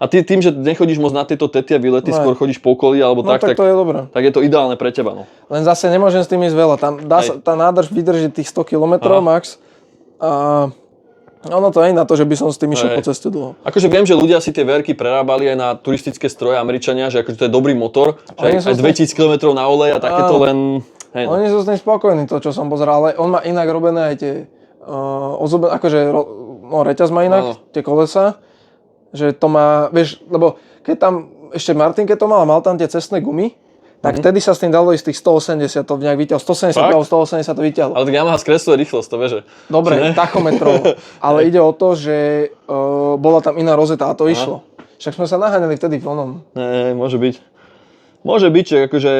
A: A ty tým, že nechodíš moc na tieto tety a výlety, skôr chodíš po okolí alebo
B: no, tak to je dobré.
A: Tak je to ideálne pre teba. No.
B: Len zase nemôžem s tým ísť veľa. Tam tá nádrž vydrží tých 100 km max. A ono to nie je na to, že by som s tým išiel po ceste dlho.
A: Akože viem, že ľudia si tie verky prerábali aj na turistické stroje Američania, že akože to je dobrý motor, že aj 2000 km na olej a takéto len... Hej, no.
B: Oni sú s tým spokojní, to čo som pozeral, ale on má inak robené aj tie reťaz má inak, tie kolesa. Že to má, vieš, lebo keď tam, ešte Martin, keď to mal tam tie cestné gumy, tak vtedy sa s tým dalo ísť tých 180, to nejak vyťahol, 170 alebo 180 to vyťahlo.
A: Ale tak Yamaha skresluje rýchlosť, to vieš, že...
B: Dobre, tachometrov, ale ide o to, že bola tam iná rozeta a to išlo. Však sme sa naháňali vtedy v onom.
A: Môže byť. Môže byť, že akože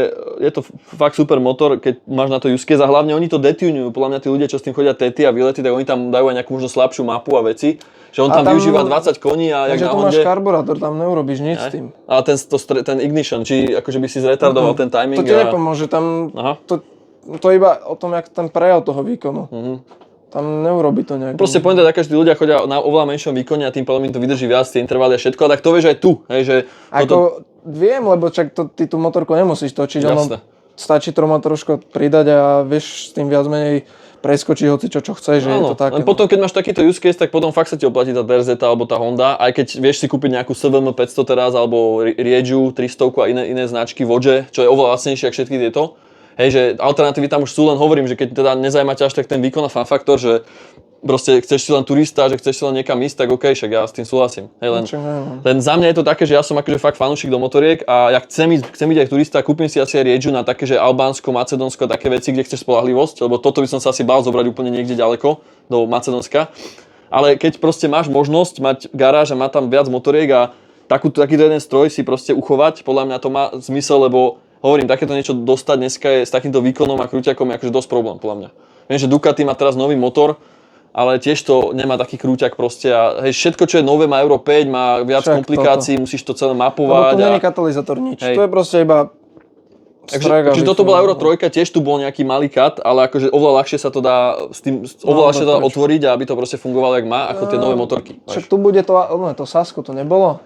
A: je to fakt super motor, keď máš na to use case a hlavne oni to detunujú. Podľa mňa tí ľudia, čo s tým chodia tety a výlety, tak oni tam dajú aj nejakú možno slabšiu mapu a veci. Že on tam využíva 20 koní a jak na Honde.
B: Takže tu máš karburátor, tam neurobíš nič s tým.
A: Ale ten ignition, či akože by si zretardoval ten timing.
B: To ti nepomôže, tam to iba o tom, jak ten prejav toho výkonu. Tam neurobí to nejak.
A: Proste pointa taká, že tí ľudia chodia na oveľa menšom výkone a tým pádom im to vydrží viac, tie intervaly a všetko. A tak to vieš aj tu, hej, že...
B: Viem, lebo čak ty tú motorku nemusíš točiť, ono stačí to trošku pridať a vieš s tým viac menej preskočiť hoci čo chceš, že je to také.
A: Potom keď máš takýto use case, tak potom fakt sa ti oplatí tá DRZ alebo tá Honda, aj keď vieš si kúpiť nejakú SVM 500 teraz alebo Rieju 300 a iné značky Vodže, čo je oveľa lacnejšie ako všetky tieto. Hej, že alternatívy tam už sú, len hovorím, že keď teda nezajíma ťa až tak ten výkon a fan faktor, že proste chceš si len turista, že chceš si len niekam ísť, tak okej, však ja s tým súhlasím. Hej, len za mňa je to také, že ja som akože fakt fanúšik do motoriek a ja chcem ísť aj turista, kúpim si asi aj Rieju na také, že Albánsko, Macedónsko, také veci, kde chceš spoľahlivosť, lebo toto by som sa asi bál zobrať úplne niekde ďaleko do Macedónska. Ale keď proste máš možnosť mať garáž a má tam viac motoriek a takýto jeden stroj si proste uchovať, podľa mňa to má zmysel, lebo hovorím, takéto niečo dostať dneska je s takýmto výkonom a krúťakom je akože dosť problém, podľa mňa. Viem, že Ducati má teraz nový motor, ale tiež to nemá taký krúťak proste a hej, všetko, čo je nové, má Euro 5, má viac komplikácií, musíš to celé mapovať.
B: Lebo tu nie je katalizátor, nič. To je proste iba
A: strajk. Takže toto bola Euro 3, tiež tu bol nejaký malý kat, ale akože oveľa ľahšie sa to dá ľahšie to dá otvoriť a aby to proste fungovalo jak má, ako tie nové motorky.
B: Však tu bude to Sasko, to nebolo?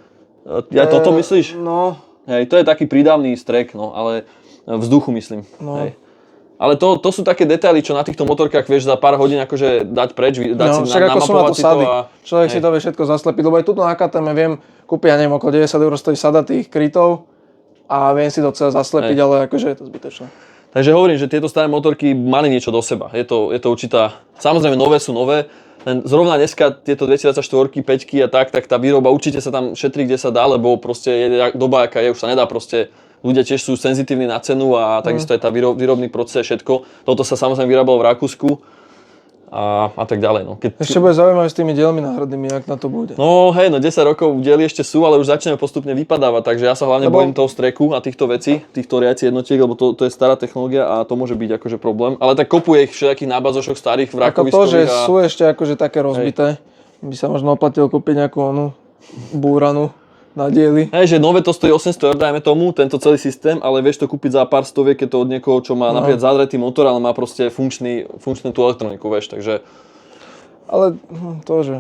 A: Ja toto myslíš?
B: No.
A: Hej, to je taký prídavný strek, no, ale vzduchu myslím.
B: No.
A: Hej. Ale to sú také detaily, čo na týchto motorkách vieš za pár hodín akože dať preč, dať si namapovať si to a...
B: Človek si to vie všetko zaslepiť, lebo aj tuto na KTM viem kúpiť, ja neviem, okolo 90 € stojí sada tých krytov a viem si to celé zaslepiť, ale akože je to zbytočné.
A: Takže hovorím, že tieto staré motorky mali niečo do seba. Je to určitá... Samozrejme, nové sú nové, len zrovna dneska tieto 2024, 5 a tak tá výroba určite sa tam šetrí, kde sa dá, lebo proste je doba, aká je, už sa nedá proste... Ľudia tiež sú senzitívni na cenu a takisto aj tá výrobný proces, všetko. Toto sa samozrejme vyrábalo v Rakúsku a tak ďalej. No.
B: Ešte bude zaujímavé s tými dielmi náhradnými, jak na to bude.
A: No hej, 10 rokov diely ešte sú, ale už začneme postupne vypadávať, takže ja sa hlavne bojím toho streku a týchto vecí, týchto riaci jednotiek, lebo to je stará technológia a to môže byť akože problém. Ale tak kopuje ich všetkých nábazošok starých vrakoviskových.
B: Ako to, že sú ešte akože také rozbité, by sa možno oplatilo kúpiť nejakú búranu na diely.
A: Hej, že nové to stojí 800 €, dajme tomu, tento celý systém, ale vieš to kúpiť za pár stoviek, keď to od niekoho, čo má napríklad zadretý motor, ale má proste funkčnú tú elektroniku, vieš, takže...
B: Ale to, že...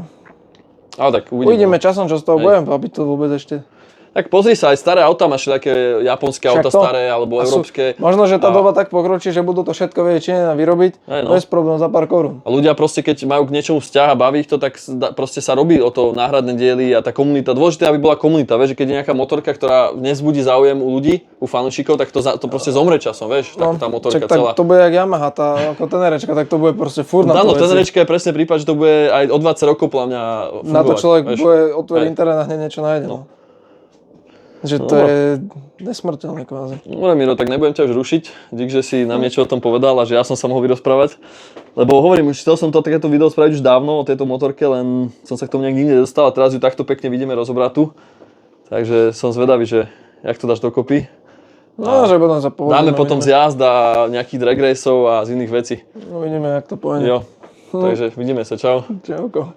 A: Ale tak uvidíme
B: časom, čo z toho budem, aby to vôbec ešte...
A: Tak pozri sa, aj staré autá máš také japonské auta staré, alebo európske.
B: Možno, že tá doba tak pokročí, že budú to všetko vedieť Číňania vyrobiť, bez problém za pár korún.
A: A ľudia proste, keď majú k niečomu vzťah a baví ich to, tak proste sa robí o to náhradné diely a tá komunita. Dôležité, aby bola komunita, vieš, že keď je nejaká motorka, ktorá nezbudí záujem u ľudí, u fanúšikov, tak to proste zomre časom, vieš, tá motorka celá.
B: Tak to bude jak Yamaha, tá ako tenerečka, tak to bude proste furt na to.
A: Áno, tenerečka je presne prípad, že to bude aj o 20 rokov podľa mňa fungovať.
B: Na to človek bude otvoriť internet a hneď niečo nájde. Že to je nesmrteľné kvázi.
A: Dobre Miro, tak nebudem ťa už rušiť, dík, že si nám niečo o tom povedal a že ja som sa mohol vyrozprávať. Lebo hovorím, už chcel som takéto video spraviť už dávno o tejto motorke, len som sa k tomu nejak nikdy nedostal a teraz ju takto pekne vidíme rozobratú. Takže som zvedavý, že jak to dáš dokopy.
B: No, že potom sa povedeme.
A: Dáme potom z jazd a nejakých drag raceov a z iných vecí.
B: Uvidíme, jak to pôjde.
A: Jo, takže vidíme sa, čau.
B: Čauko.